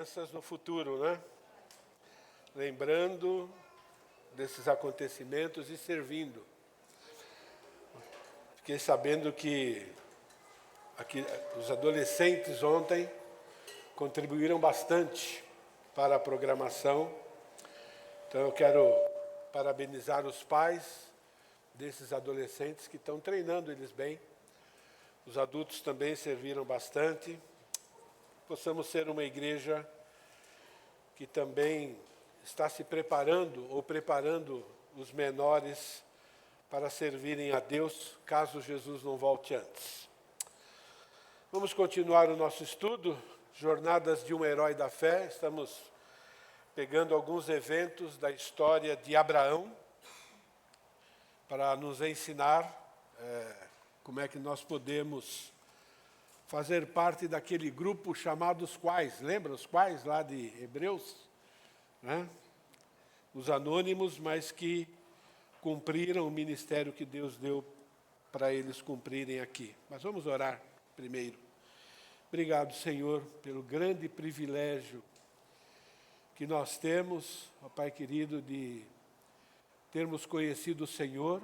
Crianças no futuro, né? Lembrando desses acontecimentos e servindo. Fiquei sabendo que aqui, os adolescentes ontem contribuíram bastante para a programação. Então eu quero parabenizar os pais desses adolescentes que estão treinando eles bem. Os adultos também serviram bastante. Possamos ser uma igreja que também está se preparando ou preparando os menores para servirem a Deus, caso Jesus não volte antes. Vamos continuar o nosso estudo, Jornadas de um Herói da Fé. Estamos pegando alguns eventos da história de Abraão para nos ensinar como é que nós podemos fazer parte daquele grupo chamado os quais, lembra os quais lá de Hebreus? Né? Os anônimos, mas que cumpriram o ministério que Deus deu para eles cumprirem aqui. Mas vamos orar primeiro. Obrigado, Senhor, pelo grande privilégio que nós temos, ó Pai querido, de termos conhecido o Senhor,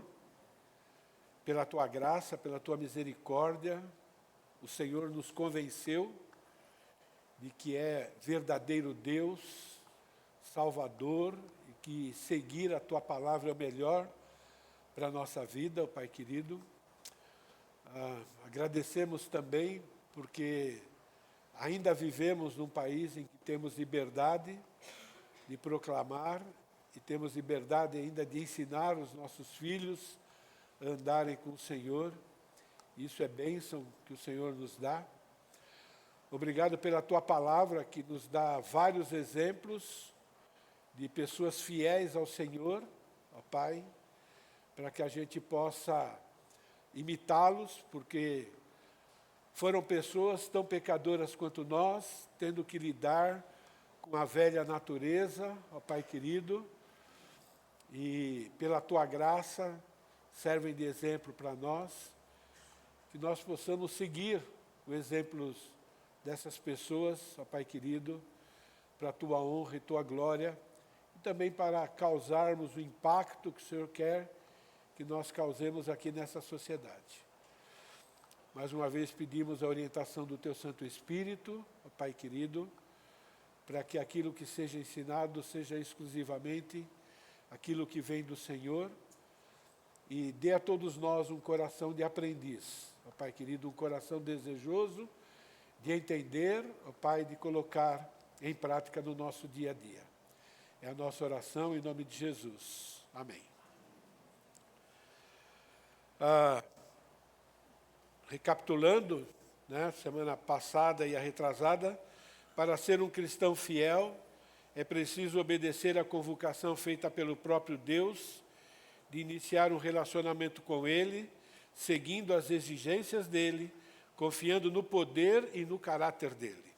pela Tua graça, pela Tua misericórdia. O Senhor nos convenceu de que é verdadeiro Deus, Salvador, e que seguir a Tua palavra é o melhor para a nossa vida, ó Pai querido. Agradecemos também porque ainda vivemos num país em que temos liberdade de proclamar e temos liberdade ainda de ensinar os nossos filhos a andarem com o Senhor. Isso é bênção que o Senhor nos dá. Obrigado pela Tua palavra, que nos dá vários exemplos de pessoas fiéis ao Senhor, ó Pai, para que a gente possa imitá-los, porque foram pessoas tão pecadoras quanto nós, tendo que lidar com a velha natureza, ó Pai querido, e pela Tua graça servem de exemplo para nós. Que nós possamos seguir os exemplos dessas pessoas, ó Pai querido, para a Tua honra e Tua glória, e também para causarmos o impacto que o Senhor quer que nós causemos aqui nessa sociedade. Mais uma vez pedimos a orientação do Teu Santo Espírito, ó Pai querido, para que aquilo que seja ensinado seja exclusivamente aquilo que vem do Senhor, e dê a todos nós um coração de aprendiz, ó Pai querido, um coração desejoso de entender, ó Pai, de colocar em prática no nosso dia a dia. É a nossa oração em nome de Jesus. Amém. Recapitulando, né, semana passada e a retrasada, para ser um cristão fiel, é preciso obedecer à convocação feita pelo próprio Deus, de iniciar um relacionamento com Ele, seguindo as exigências dEle, confiando no poder e no caráter dEle.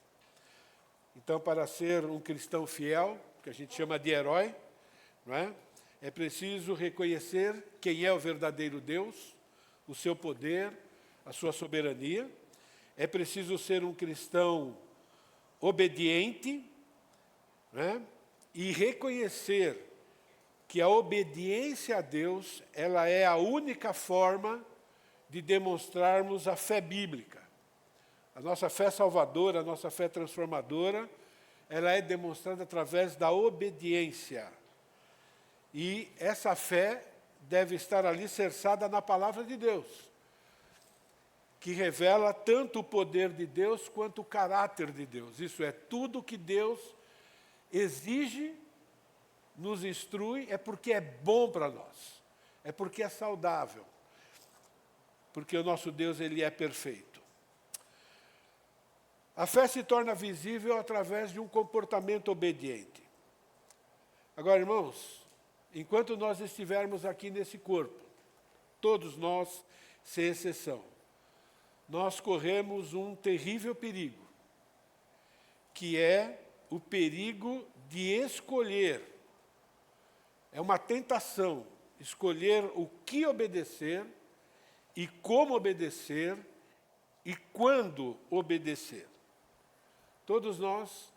Então, para ser um cristão fiel, que a gente chama de herói, não é? É preciso reconhecer quem é o verdadeiro Deus, o seu poder, a sua soberania. É preciso ser um cristão obediente, não é? E reconhecer que a obediência a Deus, ela é a única forma de demonstrarmos a fé bíblica. A nossa fé salvadora, a nossa fé transformadora, ela é demonstrada através da obediência. E essa fé deve estar alicerçada na palavra de Deus, que revela tanto o poder de Deus quanto o caráter de Deus. Isso é, tudo que Deus exige, nos instrui, é porque é bom para nós, é porque é saudável, porque o nosso Deus, Ele é perfeito. A fé se torna visível através de um comportamento obediente. Agora, irmãos, enquanto nós estivermos aqui nesse corpo, todos nós, sem exceção, nós corremos um terrível perigo, que é o perigo de escolher. É uma tentação escolher o que obedecer e como obedecer e quando obedecer. Todos nós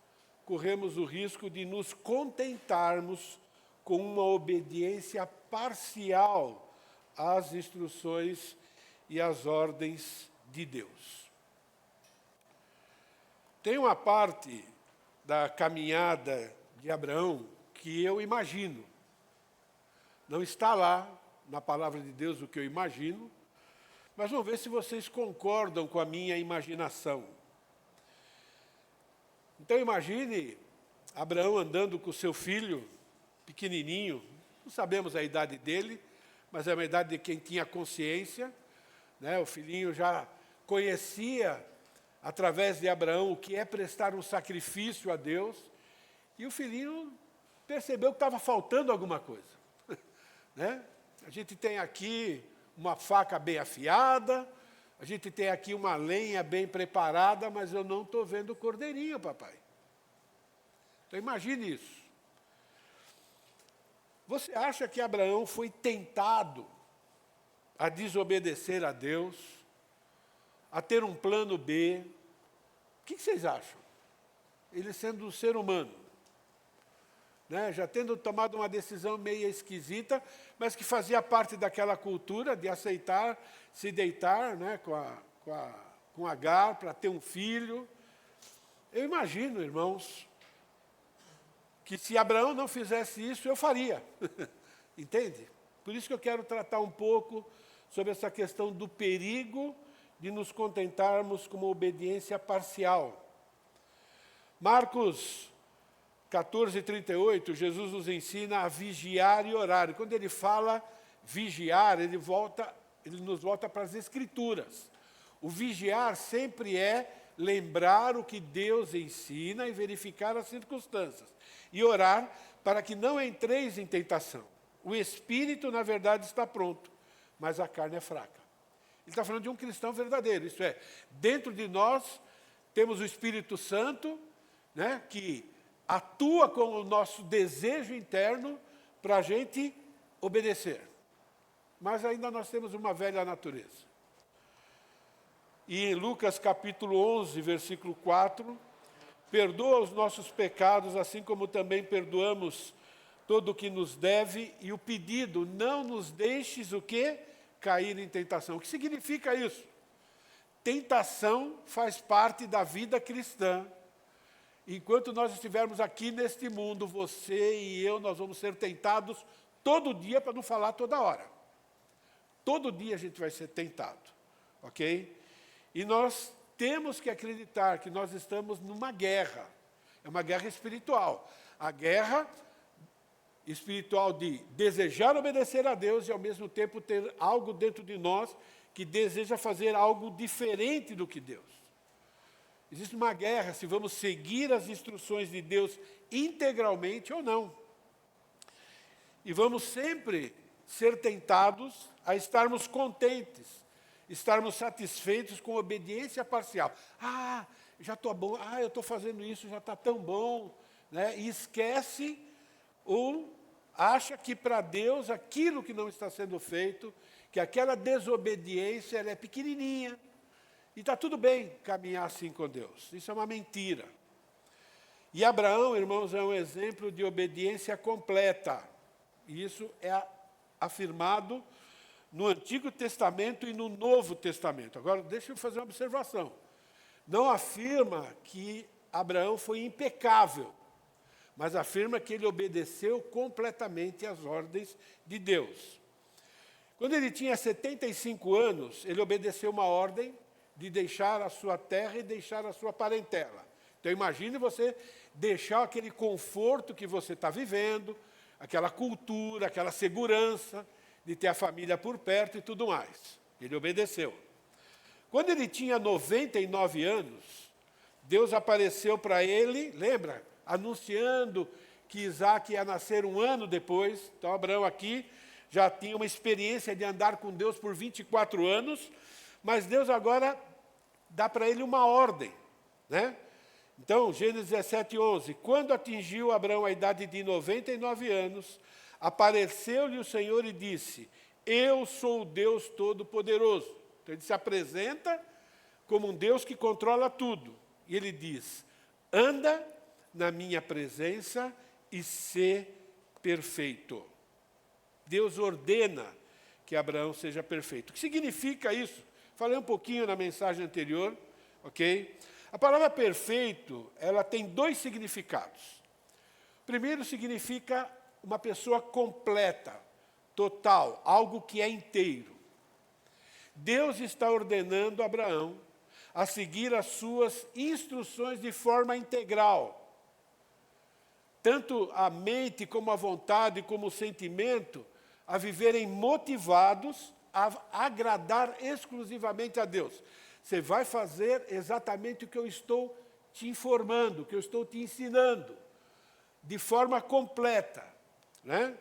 corremos o risco de nos contentarmos com uma obediência parcial às instruções e às ordens de Deus. Tem uma parte da caminhada de Abraão que eu imagino. Não está lá na palavra de Deus o que eu imagino, mas vamos ver se vocês concordam com a minha imaginação. Então imagine Abraão andando com seu filho, pequenininho, não sabemos a idade dele, mas é uma idade de quem tinha consciência, né? O filhinho já conhecia, através de Abraão, o que é prestar um sacrifício a Deus, e o filhinho percebeu que estava faltando alguma coisa. Né? A gente tem aqui uma faca bem afiada, a gente tem aqui uma lenha bem preparada, mas eu não estou vendo o cordeirinho, papai. Então imagine isso. Você acha que Abraão foi tentado a desobedecer a Deus, a ter um plano B? O que vocês acham? Ele sendo um ser humano, né? Já tendo tomado uma decisão meio esquisita, mas que fazia parte daquela cultura de aceitar se deitar, né, com Agar para ter um filho. Eu imagino, irmãos, que se Abraão não fizesse isso, eu faria. Entende? Por isso que eu quero tratar um pouco sobre essa questão do perigo de nos contentarmos com uma obediência parcial. Marcos 14:38, Jesus nos ensina a vigiar e orar. E quando ele fala vigiar, ele nos volta para as Escrituras. O vigiar sempre é lembrar o que Deus ensina e verificar as circunstâncias. E orar para que não entreis em tentação. O espírito, na verdade, está pronto, mas a carne é fraca. Ele está falando de um cristão verdadeiro, isto é, dentro de nós temos o Espírito Santo, né, que atua com o nosso desejo interno para a gente obedecer. Mas ainda nós temos uma velha natureza. E em Lucas capítulo 11, versículo 4, perdoa os nossos pecados, assim como também perdoamos todo o que nos deve, e o pedido, não nos deixes o quê? Cair em tentação. O que significa isso? Tentação faz parte da vida cristã. Enquanto nós estivermos aqui neste mundo, você e eu, nós vamos ser tentados todo dia, para não falar toda hora. Todo dia a gente vai ser tentado, ok? E nós temos que acreditar que nós estamos numa guerra. É uma guerra espiritual. A guerra espiritual de desejar obedecer a Deus e, ao mesmo tempo, ter algo dentro de nós que deseja fazer algo diferente do que Deus. Existe uma guerra se vamos seguir as instruções de Deus integralmente ou não. E vamos sempre ser tentados a estarmos contentes, estarmos satisfeitos com obediência parcial. Ah, já estou bom, eu estou fazendo isso, já está tão bom, né? E esquece ou acha que para Deus aquilo que não está sendo feito, que aquela desobediência ela é pequenininha, e está tudo bem caminhar assim com Deus. Isso é uma mentira. E Abraão, irmãos, é um exemplo de obediência completa. E isso é afirmado no Antigo Testamento e no Novo Testamento. Agora, deixa eu fazer uma observação. Não afirma que Abraão foi impecável, mas afirma que ele obedeceu completamente às ordens de Deus. Quando ele tinha 75 anos, ele obedeceu uma ordem de deixar a sua terra e deixar a sua parentela. Então, imagine você deixar aquele conforto que você está vivendo, aquela cultura, aquela segurança de ter a família por perto e tudo mais. Ele obedeceu. Quando ele tinha 99 anos, Deus apareceu para ele, lembra? Anunciando que Isaac ia nascer um ano depois. Então, Abraão aqui já tinha uma experiência de andar com Deus por 24 anos, mas Deus agora dá para ele uma ordem, né? Então, Gênesis 17:11, quando atingiu Abraão a idade de 99 anos, apareceu-lhe o Senhor e disse, eu sou o Deus Todo-Poderoso. Então, ele se apresenta como um Deus que controla tudo. E ele diz, anda, na minha presença e ser perfeito. Deus ordena que Abraão seja perfeito. O que significa isso? Falei um pouquinho na mensagem anterior, ok? A palavra perfeito, ela tem dois significados. O primeiro significa uma pessoa completa, total, algo que é inteiro. Deus está ordenando a Abraão a seguir as suas instruções de forma integral. Tanto a mente, como a vontade, como o sentimento, a viverem motivados a agradar exclusivamente a Deus. Você vai fazer exatamente o que eu estou te informando, o que eu estou te ensinando, de forma completa, né?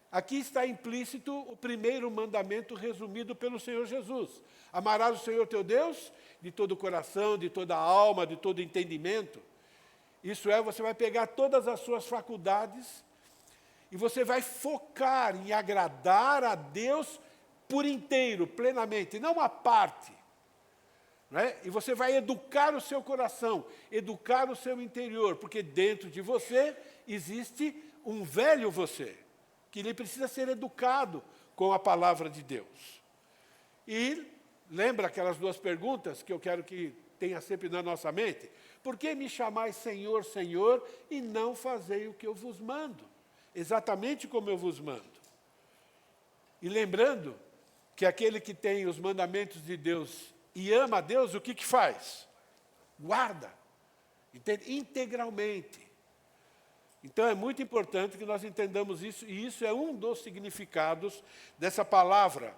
Aqui está implícito o primeiro mandamento resumido pelo Senhor Jesus. Amarás o Senhor teu Deus de todo o coração, de toda a alma, de todo o entendimento. Isso é, você vai pegar todas as suas faculdades e você vai focar em agradar a Deus por inteiro, plenamente, não uma parte. Né? E você vai educar o seu coração, educar o seu interior, porque dentro de você existe um velho você, que ele precisa ser educado com a palavra de Deus. E lembra aquelas duas perguntas que eu quero que tenha sempre na nossa mente? Por que me chamais Senhor, Senhor, e não fazei o que eu vos mando? Exatamente como eu vos mando. E lembrando que aquele que tem os mandamentos de Deus e ama a Deus, o que faz? Guarda, entende? Integralmente. Então é muito importante que nós entendamos isso, e isso é um dos significados dessa palavra,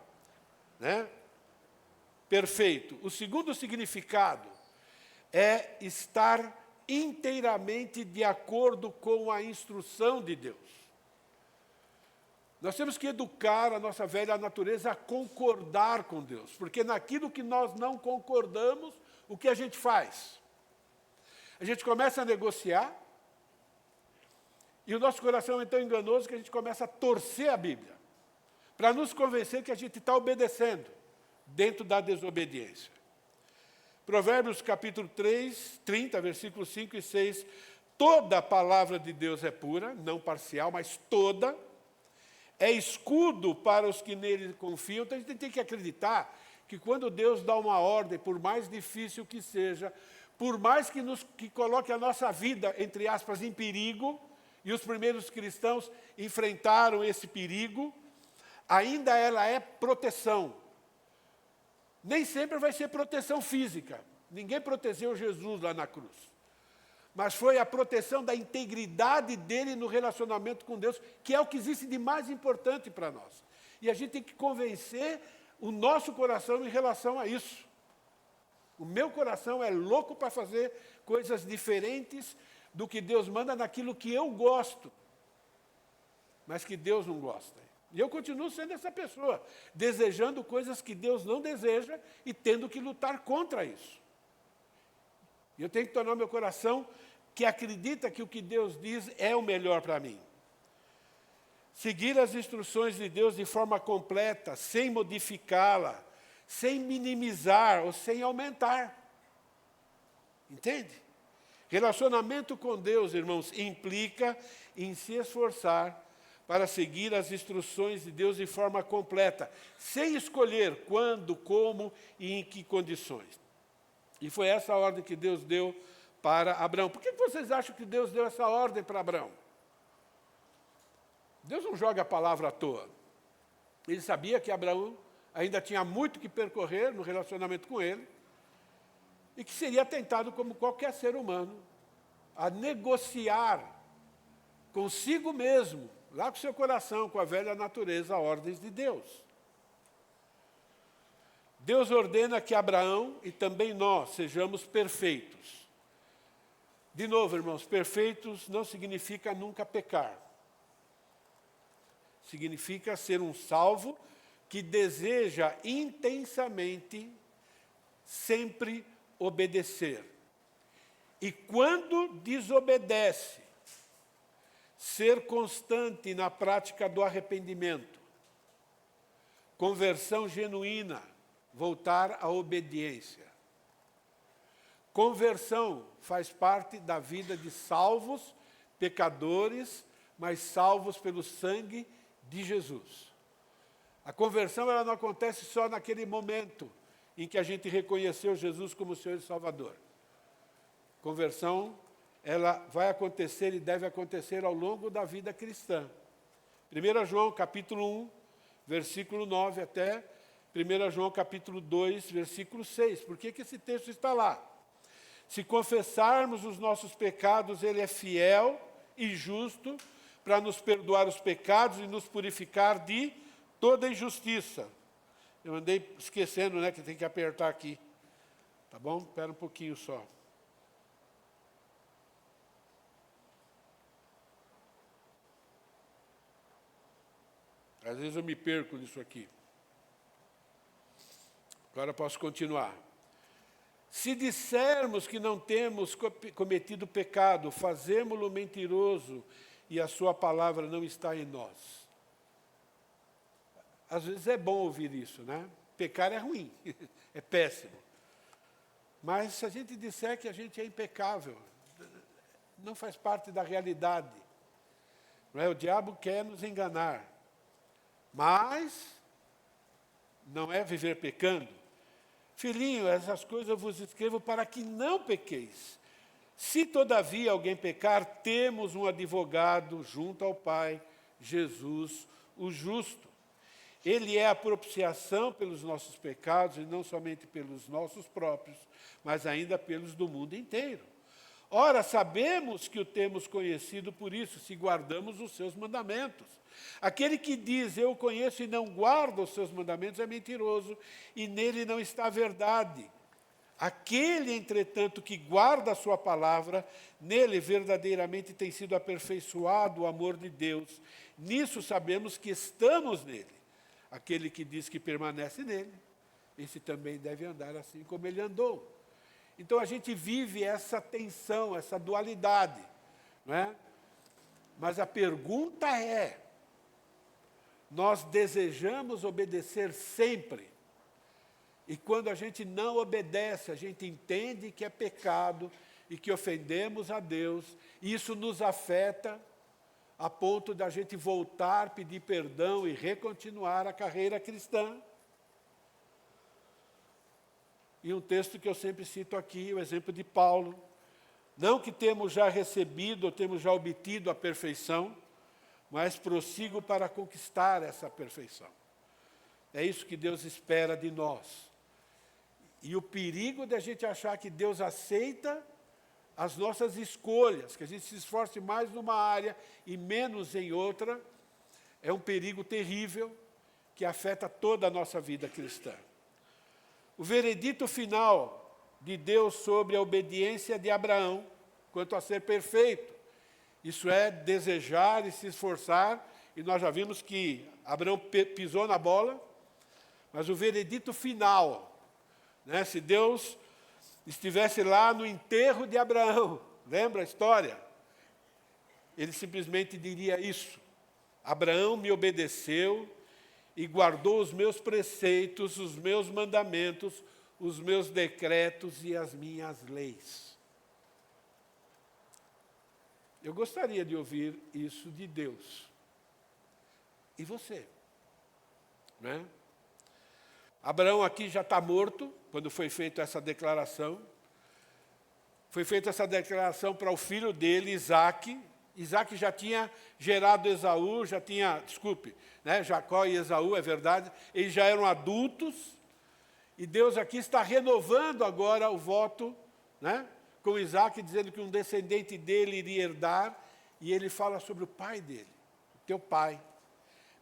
né? Perfeito. O segundo significado é estar inteiramente de acordo com a instrução de Deus. Nós temos que educar a nossa velha natureza a concordar com Deus, porque naquilo que nós não concordamos, o que a gente faz? A gente começa a negociar, e o nosso coração é tão enganoso que a gente começa a torcer a Bíblia, para nos convencer que a gente está obedecendo, dentro da desobediência. Provérbios capítulo 3, 30, versículos 5 e 6, toda a palavra de Deus é pura, não parcial, mas toda, é escudo para os que nele confiam. Então a gente tem que acreditar que quando Deus dá uma ordem, por mais difícil que seja, por mais que coloque a nossa vida, entre aspas, em perigo, e os primeiros cristãos enfrentaram esse perigo, ainda ela é proteção. Nem sempre vai ser proteção física. Ninguém protegeu Jesus lá na cruz. Mas foi a proteção da integridade dele no relacionamento com Deus, que é o que existe de mais importante para nós. E a gente tem que convencer o nosso coração em relação a isso. O meu coração é louco para fazer coisas diferentes do que Deus manda naquilo que eu gosto, mas que Deus não gosta. E eu continuo sendo essa pessoa, desejando coisas que Deus não deseja e tendo que lutar contra isso. E eu tenho que tornar meu coração que acredita que o que Deus diz é o melhor para mim. Seguir as instruções de Deus de forma completa, sem modificá-la, sem minimizar ou sem aumentar. Entende? Relacionamento com Deus, irmãos, implica em se esforçar para seguir as instruções de Deus de forma completa, sem escolher quando, como e em que condições. E foi essa a ordem que Deus deu para Abraão. Por que vocês acham que Deus deu essa ordem para Abraão? Deus não joga a palavra à toa. Ele sabia que Abraão ainda tinha muito que percorrer no relacionamento com ele, e que seria tentado, como qualquer ser humano, a negociar consigo mesmo, lá com o seu coração, com a velha natureza, ordens de Deus. Deus ordena que Abraão e também nós sejamos perfeitos. De novo, irmãos, perfeitos não significa nunca pecar. Significa ser um salvo que deseja intensamente sempre obedecer. E quando desobedece, ser constante na prática do arrependimento, conversão genuína, voltar à obediência. conversão faz parte da vida de salvos, pecadores, mas salvos pelo sangue de Jesus. A conversão ela não acontece só naquele momento em que a gente reconheceu Jesus como Senhor e Salvador. Conversão, ela vai acontecer e deve acontecer ao longo da vida cristã. 1 João capítulo 1, versículo 9 até 1 João capítulo 2, versículo 6. Por que esse texto está lá? Se confessarmos os nossos pecados, Ele é fiel e justo para nos perdoar os pecados e nos purificar de toda injustiça. Eu andei esquecendo, né, que tem que apertar aqui. Tá bom? Espera um pouquinho só. Às vezes eu me perco nisso aqui. Agora posso continuar. Se dissermos que não temos cometido pecado, fazemo-lo mentiroso e a sua palavra não está em nós. Às vezes é bom ouvir isso, né? Pecar é ruim, é péssimo. Mas se a gente disser que a gente é impecável, não faz parte da realidade. Não é? O diabo quer nos enganar. Mas não é viver pecando. Filhinho, essas coisas eu vos escrevo para que não pequeis. Se todavia alguém pecar, temos um advogado junto ao Pai, Jesus, o justo. Ele é a propiciação pelos nossos pecados, e não somente pelos nossos próprios, mas ainda pelos do mundo inteiro. Ora, sabemos que o temos conhecido por isso, se guardamos os seus mandamentos. Aquele que diz, eu o conheço e não guarda os seus mandamentos, é mentiroso, e nele não está a verdade. Aquele, entretanto, que guarda a sua palavra, nele verdadeiramente tem sido aperfeiçoado o amor de Deus. Nisso sabemos que estamos nele. Aquele que diz que permanece nele, esse também deve andar assim como ele andou. Então a gente vive essa tensão, essa dualidade, não é? Mas a pergunta é, nós desejamos obedecer sempre, e quando a gente não obedece, a gente entende que é pecado e que ofendemos a Deus, e isso nos afeta a ponto da gente voltar, pedir perdão e recontinuar a carreira cristã. E um texto que eu sempre cito aqui, o exemplo de Paulo. Não que temos já recebido ou temos já obtido a perfeição, mas prossigo para conquistar essa perfeição. É isso que Deus espera de nós. E o perigo de a gente achar que Deus aceita as nossas escolhas, que a gente se esforce mais numa área e menos em outra, é um perigo terrível que afeta toda a nossa vida cristã. O veredito final de Deus sobre a obediência de Abraão, quanto a ser perfeito, isso é, desejar e se esforçar, e nós já vimos que Abraão pisou na bola, mas o veredito final, né, se Deus estivesse lá no enterro de Abraão, lembra a história? Ele simplesmente diria isso: Abraão me obedeceu e guardou os meus preceitos, os meus mandamentos, os meus decretos e as minhas leis. Eu gostaria de ouvir isso de Deus. E você? Né? Abraão aqui já está morto, quando foi feita essa declaração. Foi feita essa declaração para o filho dele, Isaque. Isaque já tinha gerado Esaú, Jacó e Esaú, é verdade. Eles já eram adultos. E Deus aqui está renovando agora o voto, né, com Isaque, dizendo que um descendente dele iria herdar. E ele fala sobre o pai dele. O teu pai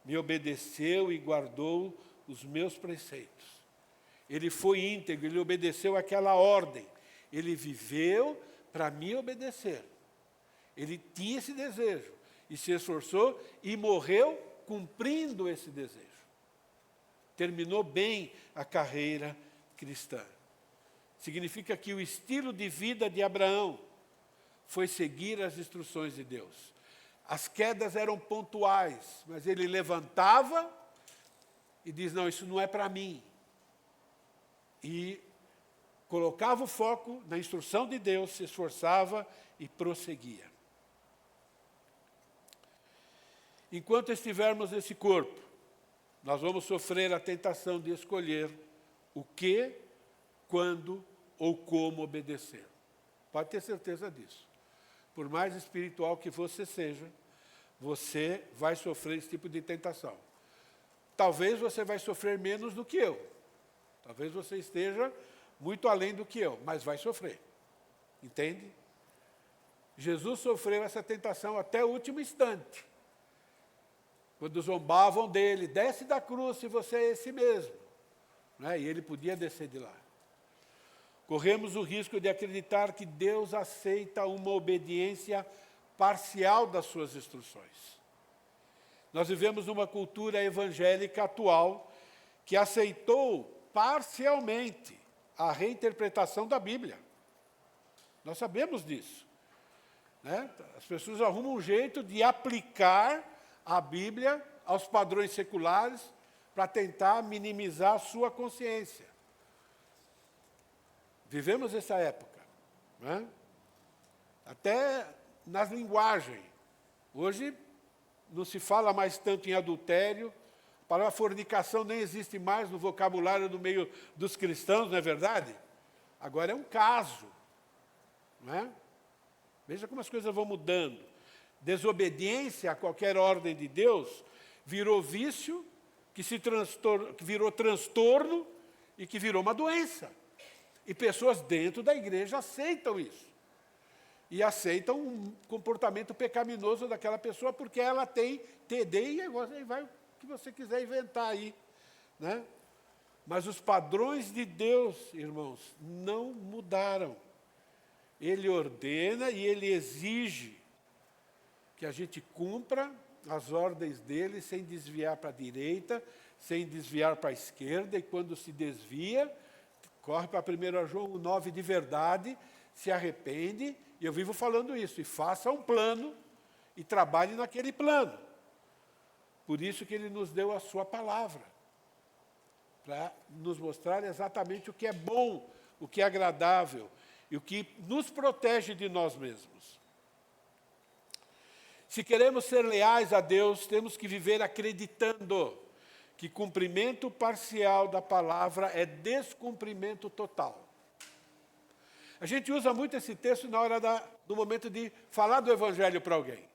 me obedeceu e guardou os meus preceitos. Ele foi íntegro, ele obedeceu àquela ordem. Ele viveu para me obedecer. Ele tinha esse desejo e se esforçou e morreu cumprindo esse desejo. Terminou bem a carreira cristã. Significa que o estilo de vida de Abraão foi seguir as instruções de Deus. As quedas eram pontuais, mas ele levantava e diz, não, isso não é para mim. E colocava o foco na instrução de Deus, se esforçava e prosseguia. Enquanto estivermos nesse corpo, nós vamos sofrer a tentação de escolher o que, quando ou como obedecer. Pode ter certeza disso. Por mais espiritual que você seja, você vai sofrer esse tipo de tentação. Talvez você vai sofrer menos do que eu. Talvez você esteja muito além do que eu, mas vai sofrer. Entende? Jesus sofreu essa tentação até o último instante. Quando zombavam dele, desce da cruz se você é esse mesmo. Né? E ele podia descer de lá. Corremos o risco de acreditar que Deus aceita uma obediência parcial das suas instruções. Nós vivemos numa cultura evangélica atual que aceitou parcialmente a reinterpretação da Bíblia. Nós sabemos disso. Né? As pessoas arrumam um jeito de aplicar a Bíblia aos padrões seculares para tentar minimizar a sua consciência. Vivemos essa época. Né? Até nas linguagens. Hoje não se fala mais tanto em adultério, a palavra fornicação nem existe mais no vocabulário do meio dos cristãos, não é verdade? Agora é um caso. Não é? Veja como as coisas vão mudando. Desobediência a qualquer ordem de Deus virou vício, que virou transtorno e que virou uma doença. E pessoas dentro da igreja aceitam isso. E aceitam um comportamento pecaminoso daquela pessoa porque ela tem TD e aí vai o que você quiser inventar aí. Né? Mas os padrões de Deus, irmãos, não mudaram. Ele ordena e ele exige que a gente cumpra as ordens dele sem desviar para a direita, sem desviar para a esquerda, e quando se desvia, corre para 1 João 9 de verdade, se arrepende, e eu vivo falando isso, e faça um plano, e trabalhe naquele plano. Por isso que ele nos deu a sua palavra, para nos mostrar exatamente o que é bom, o que é agradável, e o que nos protege de nós mesmos. Se queremos ser leais a Deus, temos que viver acreditando que cumprimento parcial da palavra é descumprimento total. A gente usa muito esse texto na hora do momento de falar do Evangelho para alguém.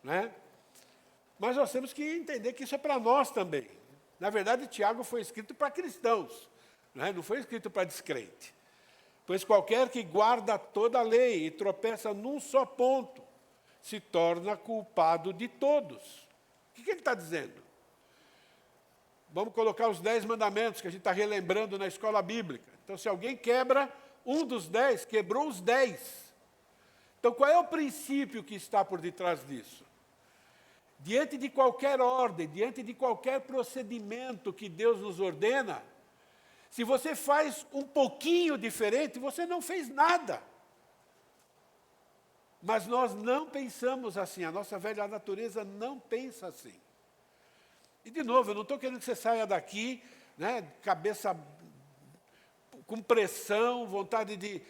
Né? Mas nós temos que entender que isso é para nós também. Na verdade, Tiago foi escrito para cristãos, né? Não foi escrito para descrente. Pois qualquer que guarda toda a lei e tropeça num só ponto, se torna culpado de todos. O que ele está dizendo? Vamos colocar os 10 mandamentos que a gente está relembrando na escola bíblica. Então, se alguém quebra um dos 10, quebrou os 10. Então, qual é o princípio que está por detrás disso? Diante de qualquer ordem, diante de qualquer procedimento que Deus nos ordena, se você faz um pouquinho diferente, você não fez nada. Mas nós não pensamos assim, a nossa velha natureza não pensa assim. E, de novo, eu não estou querendo que você saia daqui, né, cabeça com pressão, vontade de...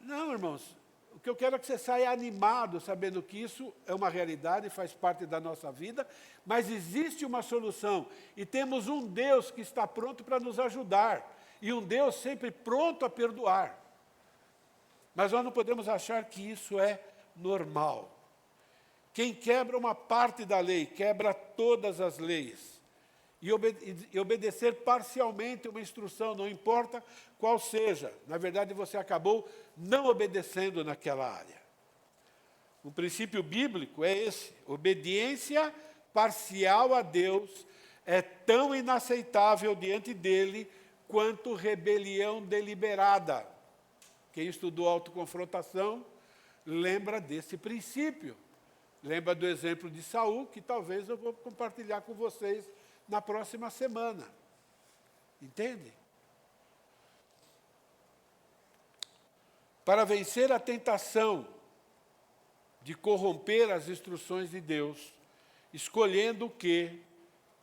Não, irmãos, o que eu quero é que você saia animado, sabendo que isso é uma realidade, faz parte da nossa vida, mas existe uma solução, e temos um Deus que está pronto para nos ajudar, e um Deus sempre pronto a perdoar. Mas nós não podemos achar que isso é normal. Quem quebra uma parte da lei, quebra todas as leis. E obedecer parcialmente uma instrução, não importa qual seja. Na verdade, você acabou não obedecendo naquela área. O princípio bíblico é esse. Obediência parcial a Deus é tão inaceitável diante dele quanto rebelião deliberada. Quem estudou autoconfrontação lembra desse princípio. Lembra do exemplo de Saul, que talvez eu vou compartilhar com vocês na próxima semana. Entende? Para vencer a tentação de corromper as instruções de Deus, escolhendo o que,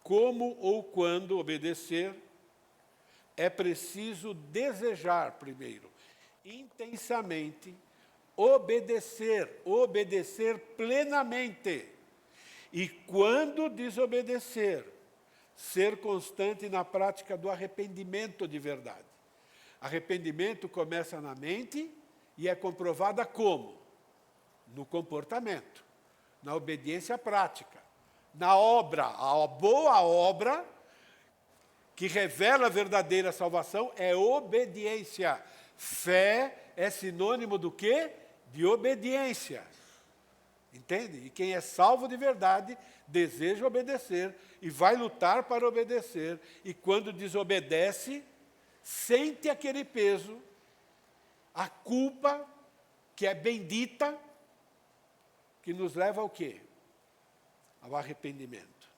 como ou quando obedecer, é preciso desejar primeiro. intensamente, obedecer plenamente. E quando desobedecer, ser constante na prática do arrependimento de verdade. Arrependimento começa na mente e é comprovada como? No comportamento, na obediência prática, na obra. A boa obra que revela a verdadeira salvação é obediência. Fé é sinônimo do quê? De obediência. Entende? E quem é salvo de verdade deseja obedecer e vai lutar para obedecer. E quando desobedece, sente aquele peso, a culpa que é bendita, que nos leva ao quê? Ao arrependimento.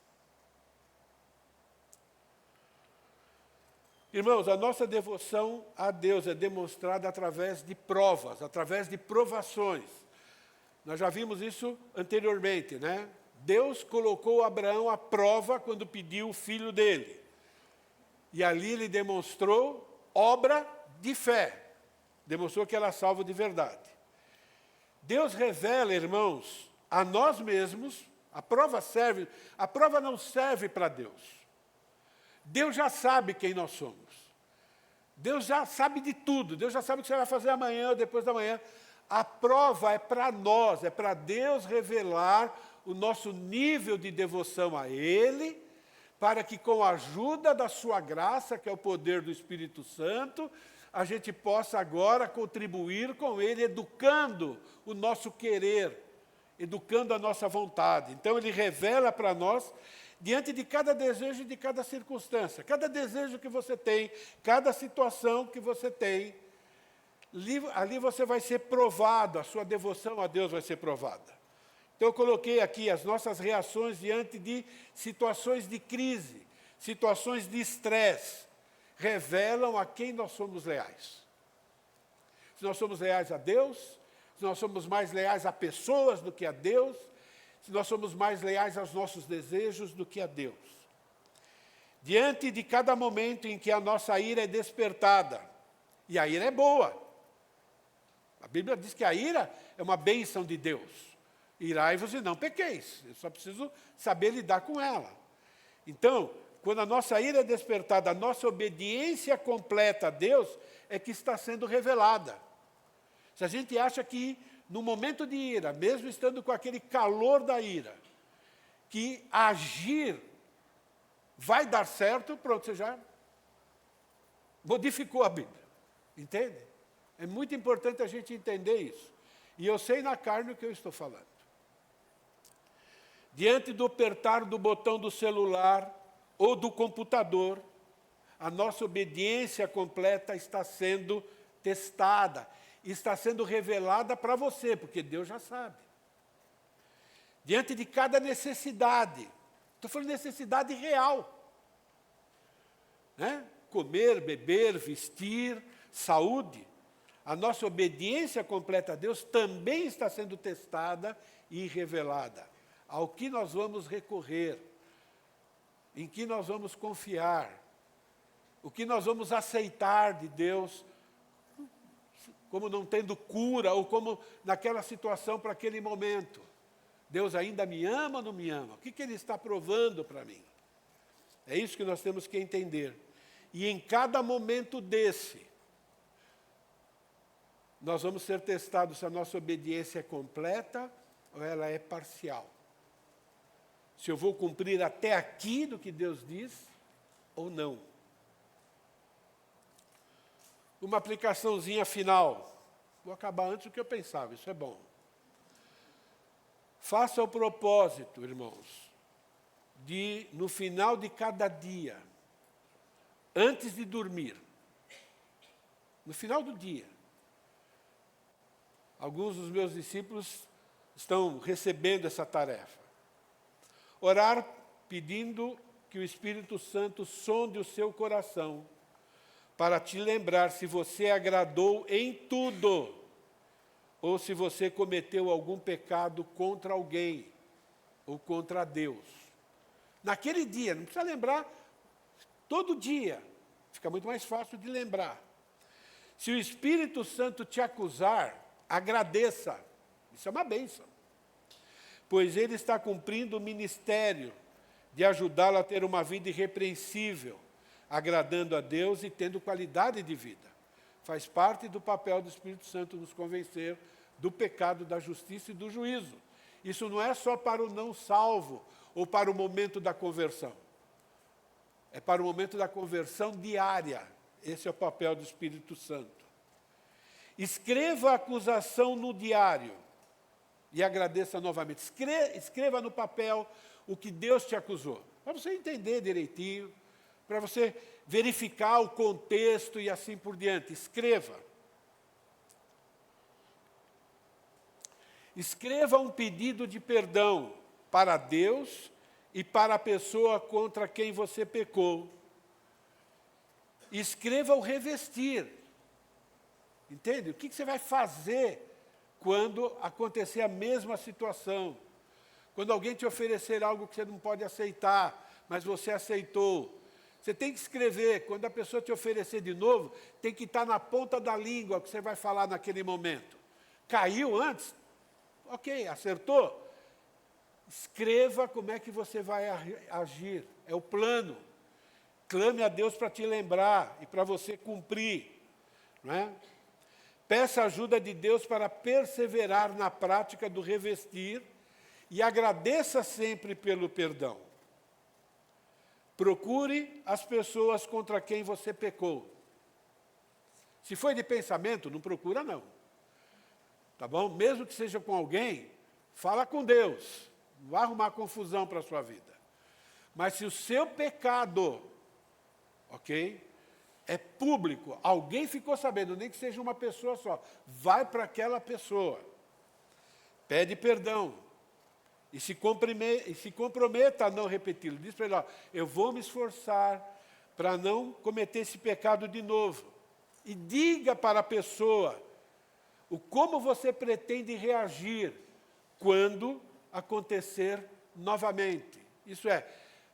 Irmãos, a nossa devoção a Deus é demonstrada através de provas, através de provações. Nós já vimos isso anteriormente, né? Deus colocou Abraão à prova quando pediu o filho dele. E ali ele demonstrou obra de fé. Demonstrou que era salvo de verdade. Deus revela, irmãos, a nós mesmos, a prova não serve para Deus. Deus já sabe quem nós somos. Deus já sabe de tudo. Deus já sabe o que você vai fazer amanhã ou depois da manhã. A prova é para nós, é para Deus revelar o nosso nível de devoção a Ele, para que com a ajuda da sua graça, que é o poder do Espírito Santo, a gente possa agora contribuir com Ele, educando o nosso querer, educando a nossa vontade. Então Ele revela para nós, diante de cada desejo e de cada circunstância, cada desejo que você tem, cada situação que você tem, ali você vai ser provado, a sua devoção a Deus vai ser provada. Então eu coloquei aqui as nossas reações diante de situações de crise, situações de estresse, revelam a quem nós somos leais. Se nós somos leais a Deus, se nós somos mais leais a pessoas do que a Deus, se nós somos mais leais aos nossos desejos do que a Deus. Diante de cada momento em que a nossa ira é despertada, e a ira é boa. A Bíblia diz que a ira é uma bênção de Deus. Irai-vos e não pequeis. Eu só preciso saber lidar com ela. Então, quando a nossa ira é despertada, a nossa obediência completa a Deus é que está sendo revelada. Se a gente acha que no momento de ira, mesmo estando com aquele calor da ira, que agir vai dar certo, pronto, você já modificou a Bíblia. Entende? É muito importante a gente entender isso. E eu sei na carne o que eu estou falando. Diante do apertar do botão do celular ou do computador, a nossa obediência completa está sendo testada, está sendo revelada para você, porque Deus já sabe. Diante de cada necessidade, estou falando de necessidade real, né? Comer, beber, vestir, saúde, a nossa obediência completa a Deus também está sendo testada e revelada. Ao que nós vamos recorrer, em que nós vamos confiar, o que nós vamos aceitar de Deus, como não tendo cura, ou como naquela situação para aquele momento. Deus ainda me ama ou não me ama? O que Ele está provando para mim? É isso que nós temos que entender. E em cada momento desse, nós vamos ser testados se a nossa obediência é completa ou ela é parcial. Se eu vou cumprir até aqui do que Deus diz ou não. Uma aplicaçãozinha final. Vou acabar antes do que eu pensava, isso é bom. Faça o propósito, irmãos, de, no final de cada dia, antes de dormir, no final do dia, alguns dos meus discípulos estão recebendo essa tarefa. Orar pedindo que o Espírito Santo sonde o seu coração, para te lembrar se você agradou em tudo, ou se você cometeu algum pecado contra alguém, ou contra Deus. Naquele dia, não precisa lembrar todo dia, fica muito mais fácil de lembrar. Se o Espírito Santo te acusar, agradeça. Isso é uma bênção. Pois ele está cumprindo o ministério de ajudá-lo a ter uma vida irrepreensível, agradando a Deus e tendo qualidade de vida. Faz parte do papel do Espírito Santo nos convencer do pecado, da justiça e do juízo. Isso não é só para o não salvo ou para o momento da conversão. É para o momento da conversão diária. Esse é o papel do Espírito Santo. Escreva a acusação no diário e agradeça novamente. Escreva no papel o que Deus te acusou, para você entender direitinho, para você verificar o contexto e assim por diante. Escreva. Escreva um pedido de perdão para Deus e para a pessoa contra quem você pecou. Escreva o revestir. Entende? O que você vai fazer quando acontecer a mesma situação? Quando alguém te oferecer algo que você não pode aceitar, mas você aceitou. Você tem que escrever. Quando a pessoa te oferecer de novo, tem que estar na ponta da língua o que você vai falar naquele momento. Caiu antes? Ok, acertou? Escreva como é que você vai agir. É o plano. Clame a Deus para te lembrar e para você cumprir. Não é? Peça a ajuda de Deus para perseverar na prática do revestir e agradeça sempre pelo perdão. Procure as pessoas contra quem você pecou. Se foi de pensamento, não procura não. Tá bom? Mesmo que seja com alguém, fala com Deus. Não vai arrumar confusão para a sua vida. Mas se o seu pecado, ok, é público, alguém ficou sabendo, nem que seja uma pessoa só, vai para aquela pessoa. Pede perdão. E se comprometa a não repeti-lo. Diz para ele, ó, eu vou me esforçar para não cometer esse pecado de novo. E diga para a pessoa como você pretende reagir quando acontecer novamente. Isso é,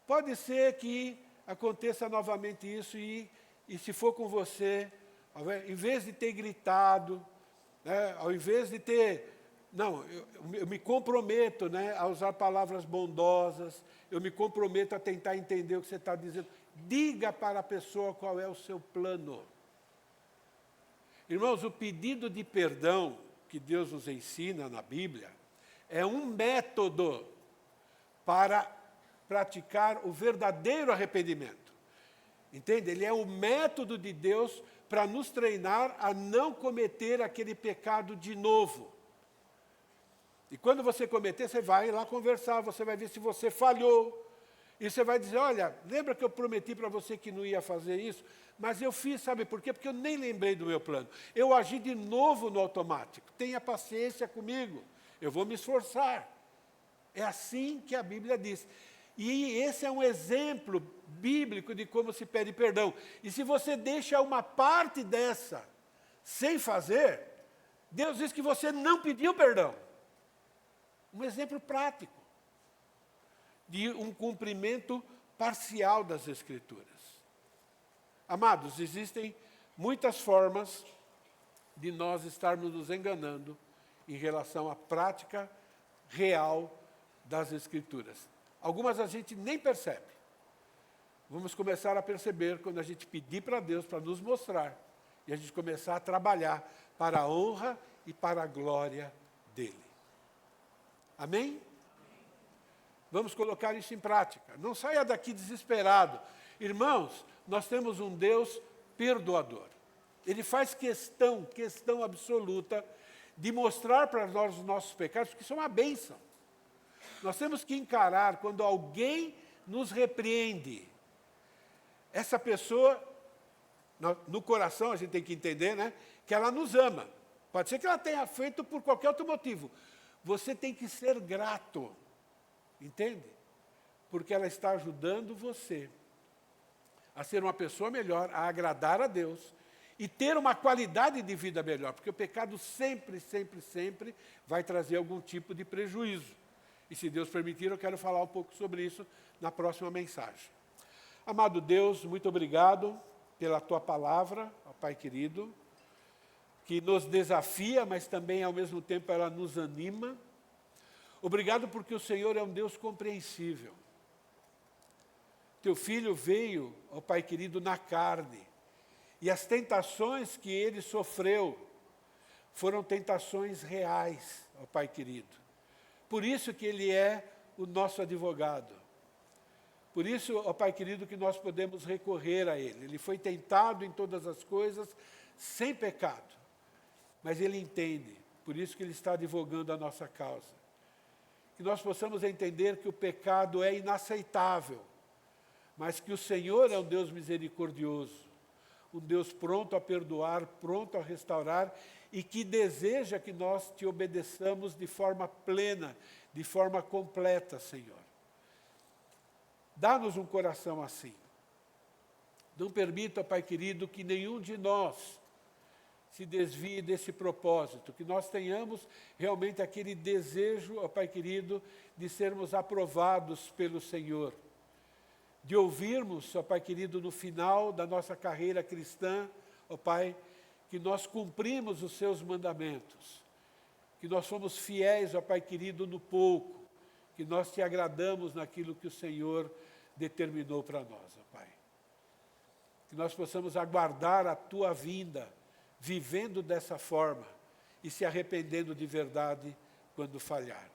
pode ser que aconteça novamente isso e se for com você, em vez de ter gritado, né, ao invés de ter... Não, eu me comprometo, né, a usar palavras bondosas, eu me comprometo a tentar entender o que você está dizendo. Diga para a pessoa qual é o seu plano. Irmãos, o pedido de perdão que Deus nos ensina na Bíblia é um método para praticar o verdadeiro arrependimento. Entende? Ele é o método de Deus para nos treinar a não cometer aquele pecado de novo. E quando você cometer, você vai lá conversar, você vai ver se você falhou. E você vai dizer, olha, lembra que eu prometi para você que não ia fazer isso? Mas eu fiz, sabe por quê? Porque eu nem lembrei do meu plano. Eu agi de novo no automático. Tenha paciência comigo. Eu vou me esforçar. É assim que a Bíblia diz. E esse é um exemplo bíblico de como se pede perdão. E se você deixa uma parte dessa sem fazer, Deus diz que você não pediu perdão. Um exemplo prático de um cumprimento parcial das Escrituras. Amados, existem muitas formas de nós estarmos nos enganando em relação à prática real das Escrituras. Algumas a gente nem percebe. Vamos começar a perceber quando a gente pedir para Deus para nos mostrar e a gente começar a trabalhar para a honra e para a glória dEle. Amém? Vamos colocar isso em prática. Não saia daqui desesperado. Irmãos, nós temos um Deus perdoador. Ele faz questão absoluta de mostrar para nós os nossos pecados, porque isso é uma bênção. Nós temos que encarar quando alguém nos repreende. Essa pessoa, no coração, a gente tem que entender, né, que ela nos ama. Pode ser que ela tenha feito por qualquer outro motivo. Você tem que ser grato, entende? Porque ela está ajudando você a ser uma pessoa melhor, a agradar a Deus e ter uma qualidade de vida melhor, porque o pecado sempre vai trazer algum tipo de prejuízo. E se Deus permitir, eu quero falar um pouco sobre isso na próxima mensagem. Amado Deus, muito obrigado pela Tua palavra, ó Pai querido. que nos desafia, mas também ao mesmo tempo ela nos anima. Obrigado porque o Senhor é um Deus compreensível. Teu filho veio, ó Pai querido, na carne, e as tentações que ele sofreu foram tentações reais, ó Pai querido. Por isso que ele é o nosso advogado. Por isso, ó Pai querido, que nós podemos recorrer a ele. Ele foi tentado em todas as coisas, sem pecado. Mas ele entende, por isso que ele está advogando a nossa causa. Que nós possamos entender que o pecado é inaceitável, mas que o Senhor é um Deus misericordioso, um Deus pronto a perdoar, pronto a restaurar, e que deseja que nós te obedeçamos de forma plena, de forma completa, Senhor. Dá-nos um coração assim. Não permita, Pai querido, que nenhum de nós se desvie desse propósito, que nós tenhamos realmente aquele desejo, ó Pai querido, de sermos aprovados pelo Senhor, de ouvirmos, ó Pai querido, no final da nossa carreira cristã, ó Pai, que nós cumprimos os seus mandamentos, que nós somos fiéis, ó Pai querido, no pouco, que nós te agradamos naquilo que o Senhor determinou para nós, ó Pai. Que nós possamos aguardar a Tua vinda, vivendo dessa forma e se arrependendo de verdade quando falhar.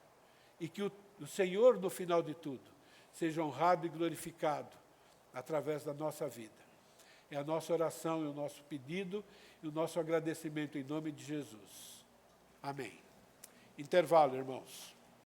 E que o Senhor, no final de tudo, seja honrado e glorificado através da nossa vida. É a nossa oração e o nosso pedido e o nosso agradecimento em nome de Jesus. Amém. Intervalo, irmãos.